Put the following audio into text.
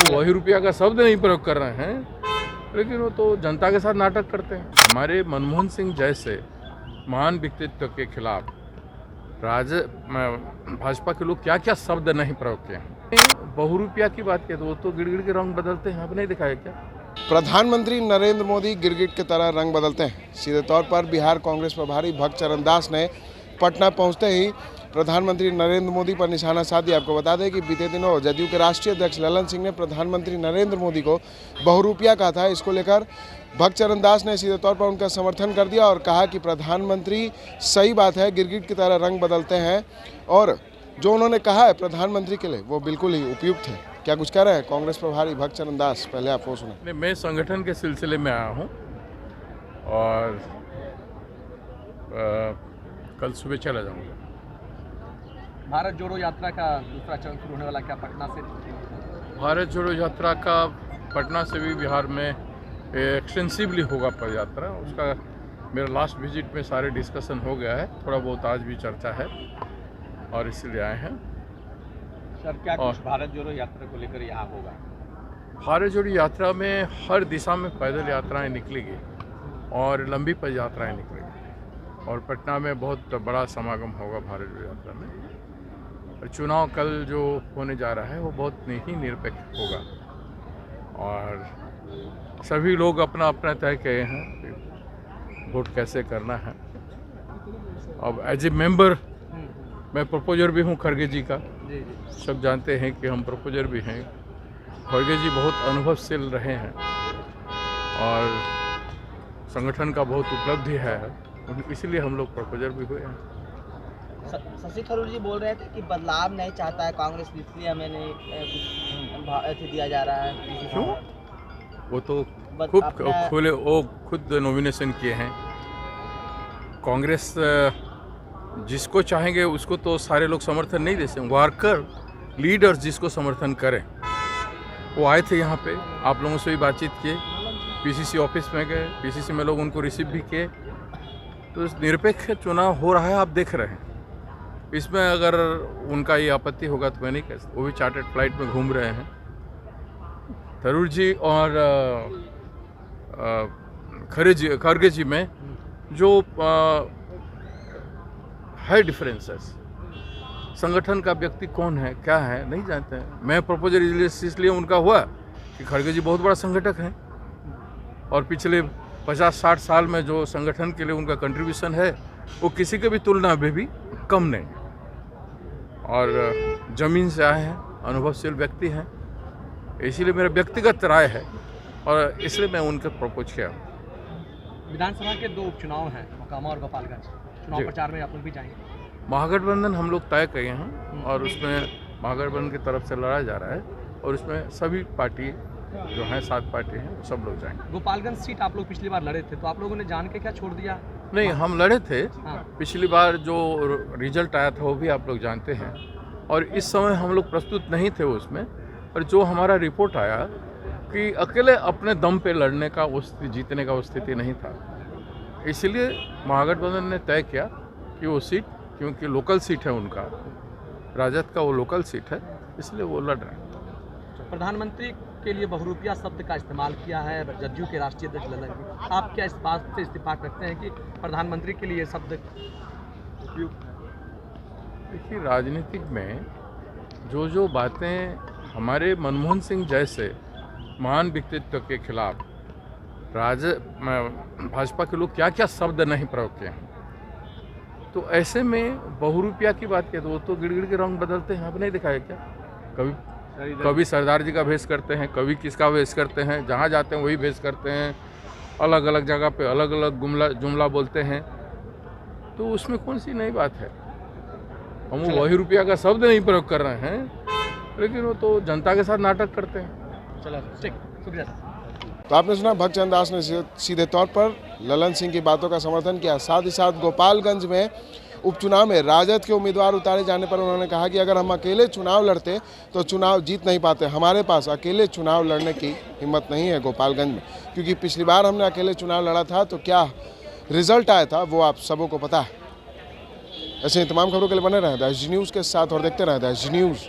वही रुपया का शब्द नहीं प्रयोग कर रहे हैं, लेकिन वो तो जनता के साथ नाटक करते हैं। हमारे मनमोहन सिंह जैसे महान व्यक्तित्व के खिलाफ भाजपा के लोग क्या क्या शब्द नहीं प्रयोग किए हैं। बहुरूपिया की बात किया तो वो तो गिड़गिड़ के रंग बदलते हैं, अब नहीं दिखाया क्या? प्रधानमंत्री नरेंद्र मोदी गिरगिट की तरह रंग बदलते हैं। सीधे तौर पर बिहार कांग्रेस प्रभारी भक्त चरण दास ने पटना पहुंचते ही प्रधानमंत्री नरेंद्र मोदी पर निशाना साध दिया। आपको बता दें कि बीते दिनों जदयू के राष्ट्रीय अध्यक्ष ललन सिंह ने प्रधानमंत्री नरेंद्र मोदी को बहुरूपिया कहा था। इसको लेकर भक्त चरण दास ने सीधे तौर पर उनका समर्थन कर दिया और कहा कि प्रधानमंत्री सही बात है, गिरगिट की तरह रंग बदलते हैं और जो उन्होंने कहा है प्रधानमंत्री के लिए वो बिल्कुल ही उपयुक्त है। क्या कुछ कह रहे हैं कांग्रेस प्रभारी भक्त चरण दास, पहले आप वो सुना। मैं संगठन के सिलसिले में आया हूँ और कल सुबह चला जाऊँगा। भारत जोड़ो यात्रा का दूसरा चरण शुरू होने वाला, क्या पटना से? भारत जोड़ो यात्रा का पटना से भी बिहार में एक्सटेंसिवली होगा पद यात्रा। उसका मेरा लास्ट विजिट में सारे डिस्कशन हो गया है, थोड़ा बहुत आज भी चर्चा है और इसलिए आए हैं। सर क्या कुछ भारत जोड़ो यात्रा को लेकर यहाँ होगा? भारत जोड़ो यात्रा में हर दिशा में पैदल यात्राएं निकलेगी और लंबी पद यात्राएं निकलेगी और पटना में बहुत बड़ा समागम होगा भारत जोड़ो यात्रा में। और चुनाव कल जो होने जा रहा है वो बहुत ही निरपेक्ष होगा और सभी लोग अपना अपना तय किए हैं वोट कैसे करना है। अब एज ए मेंबर मैं प्रपोजर भी हूँ खड़गे जी का। सब जानते हैं कि हम प्रपोजर भी हैं। खड़गे जी बहुत अनुभवशील रहे हैं और संगठन का बहुत उपलब्धि है, इसलिए हम लोग प्रपोजर भी हुए हैं। शशि थरूर जी बोल रहे थे कि बदलाव नहीं चाहता है कांग्रेस, इसलिए हमें नहीं दिया जा रहा है। क्यों? वो तो खुद नॉमिनेशन किए हैं। कांग्रेस जिसको चाहेंगे उसको तो सारे लोग समर्थन नहीं दे सकते। वर्कर लीडर्स जिसको समर्थन करें, वो आए थे यहाँ पे, आप लोगों से भी बातचीत किए, पीसीसी ऑफिस में गए, पीसीसी में लोग उनको रिसीव भी किए। तो निरपेक्ष चुनाव हो रहा है, आप देख रहे हैं। इसमें अगर उनका ये आपत्ति होगा तो मैं नहीं कह सकता। वो भी चार्टर्ड फ्लाइट में घूम रहे हैं। थरूर जी और खड़गे जी में जो है डिफरेंसेस, संगठन का व्यक्ति कौन है क्या है नहीं जानते हैं। मैं प्रपोजल इसलिए उनका हुआ कि खड़गे जी बहुत बड़ा संगठक हैं और पिछले 50-60 साल में जो संगठन के लिए उनका कंट्रीब्यूशन है वो किसी के भी तुलना में भी कम नहीं और ज़मीन से आए हैं, अनुभवशील व्यक्ति हैं। इसीलिए मेरा व्यक्तिगत राय है और इसलिए मैं उनके प्रपोज किया। विधानसभा के 2 उपचुनाव हैं, मोकामा और गोपालगंज। चुनाव प्रचार में आप लोग भी जाएंगे? महागठबंधन हम लोग तय किए हैं और उसमें महागठबंधन की तरफ से लड़ा जा रहा है और उसमें सभी पार्टी जो हैं 7 पार्टी हैं सब लोग जाएंगे। गोपालगंज सीट आप लोग पिछली बार लड़े थे, तो आप लोगों ने जान के क्या छोड़ दिया? नहीं, हम लड़े थे। हाँ। पिछली बार जो रिजल्ट आया था वो भी आप लोग जानते हैं और इस समय हम लोग प्रस्तुत नहीं थे उसमें। और जो हमारा रिपोर्ट आया कि अकेले अपने दम पे लड़ने का जीतने का वो स्थिति नहीं था, इसलिए महागठबंधन ने तय किया कि वो सीट, क्योंकि लोकल सीट है उनका, राजद का वो लोकल सीट है, इसलिए वो लड़ रहे हैं। प्रधानमंत्री के लिए बहुरूपिया शब्द का इस्तेमाल किया है जदयू के राष्ट्रीय अध्यक्ष ललन जी। आप क्या इस बात से इत्तेफाक रखते हैं कि प्रधानमंत्री के लिए शब्द उपयुक्त? देखिए, राजनीतिक में जो बातें हमारे मनमोहन सिंह जैसे महान व्यक्तित्व के खिलाफ भाजपा के लोग क्या क्या शब्द नहीं प्रयोग किए हैं, तो ऐसे में बहुरूपिया की बात किया तो वो तो गिड़गिड़ के रंग बदलते हैं, अब नहीं दिखाया क्या? कभी सरदार जी का भेष करते हैं, कभी किसका भेष करते हैं, जहाँ जाते हैं वही भेष करते हैं, अलग अलग जगह पे अलग अलग जुमला बोलते हैं। तो उसमें कौन सी नई बात है? हम वही रुपया का शब्द नहीं प्रयोग कर रहे हैं, लेकिन वो तो जनता के साथ नाटक करते हैं। चलो ठीक, शुक्रिया। तो आपने सुना भक्त चरण दास ने सीधे तौर पर ललन सिंह की बातों का समर्थन किया। साथ ही साथ गोपालगंज में उपचुनाव में राजद के उम्मीदवार उतारे जाने पर उन्होंने कहा कि अगर हम अकेले चुनाव लड़ते तो चुनाव जीत नहीं पाते। हमारे पास अकेले चुनाव लड़ने की हिम्मत नहीं है गोपालगंज में, क्योंकि पिछली बार हमने अकेले चुनाव लड़ा था तो क्या रिजल्ट आया था वो आप सबों को पता है। ऐसे ही तमाम खबरों के लिए बने रहें द एज न्यूज़ के साथ और देखते रहें द एज न्यूज़।